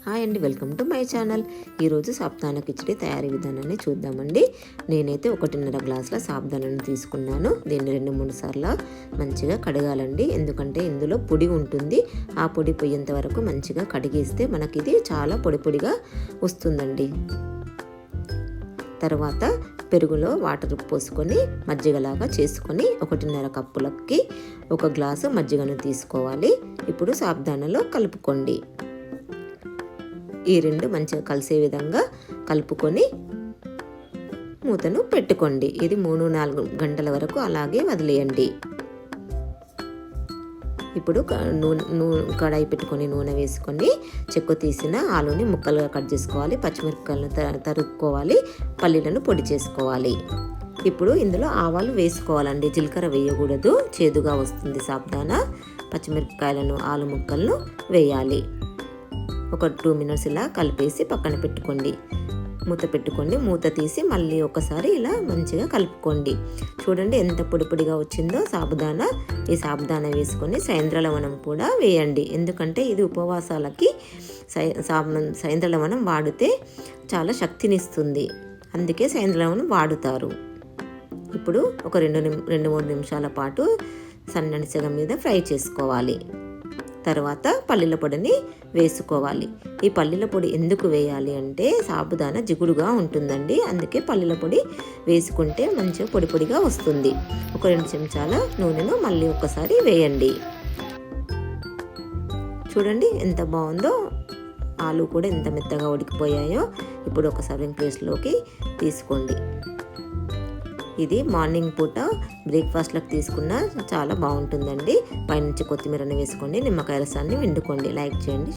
Hi అండి, welcome to my channel. ఈరోజు సాబుదానా కిచిడి తయారీ విధానాన్ని చూద్దామండి. నేనైతే 1.5 గ్లాసుల సాబుదానాన్ని తీసుకున్నాను. దీన్ని 2-3 సార్లు మంచిగా కడగాలండి, ఎందుకంటే ఇందులో పొడి ఉంటుంది. ఆ పొడి పోయేంత వరకు మంచిగా కడిగేస్తే మనకి ఇది చాలా పొడిగా వస్తుందండి. తర్వాత పెరుగులో వాటర్ పోసుకొని మజ్జిగలాగా చేసుకొని 1.5 కప్పులకి 1 గ్లాసు మజ్జిగను తీసుకోవాలి. ఇప్పుడు సాబుదానాలో కలుపుకోండి. ఈ రెండు మంచిగా కలిసే విధంగా కలుపుకొని మూతను పెట్టుకోండి. ఇది 3-4 గంటల వరకు అలాగే వదిలేయండి. ఇప్పుడు కడాయి పెట్టుకొని నూనె వేసుకొని చెక్కు తీసిన ఆలుని ముక్కలుగా కట్ చేసుకోవాలి. పచ్చిమిరపకాయలను తరుక్కోవాలి. పల్లీలను పొడి చేసుకోవాలి. ఇప్పుడు ఇందులో ఆవాలు వేసుకోవాలండి, జీలకర్ర వేయకూడదు, చేదుగా వస్తుంది సాబుదానా. పచ్చిమిరపకాయలను ఆలు ముక్కలను వేయాలి. ఒక 2 మినిట్స్ ఇలా కలిపేసి పక్కన పెట్టుకోండి. మూత పెట్టుకోండి. మూత తీసి మళ్ళీ ఒకసారి ఇలా మంచిగా కలుపుకోండి. చూడండి ఎంత పొడిగా వచ్చిందో సాబుదానా. ఈ సాబుదానా వేసుకొని సాయంత్ర లవణం కూడా వేయండి, ఎందుకంటే ఇది ఉపవాసాలకి సాయంత్ర లవణం వాడితే చాలా శక్తినిస్తుంది, అందుకే సాయంత్ర లవణం వాడుతారు. ఇప్పుడు ఒక 2-3 నిమిషాల పాటు సన్నని సెగ మీద ఫ్రై చేసుకోవాలి. తర్వాత పల్లీల పొడిని వేసుకోవాలి. ఈ పల్లీల పొడి ఎందుకు వేయాలి అంటే సాబుదానా జిగుడుగా ఉంటుందండి, అందుకే పల్లీల పొడి వేసుకుంటే మంచిగా పొడిగా వస్తుంది. ఒక 2 చెంచాల నూనెను మళ్ళీ ఒకసారి వేయండి. చూడండి ఎంత బాగుందో, ఆలు కూడా ఎంత మెత్తగా ఉడికిపోయాయో. ఇప్పుడు ఒక సర్వింగ్ ప్లేట్లోకి తీసుకోండి. ఇది మార్నింగ్ పూట బ్రేక్ఫాస్ట్లకు తీసుకున్న చాలా బాగుంటుందండి. పైనుంచి కొత్తిమీరని వేసుకోండి, నిమ్మకాయ రసాన్ని పిండుకోండి. లైక్ చేయండి.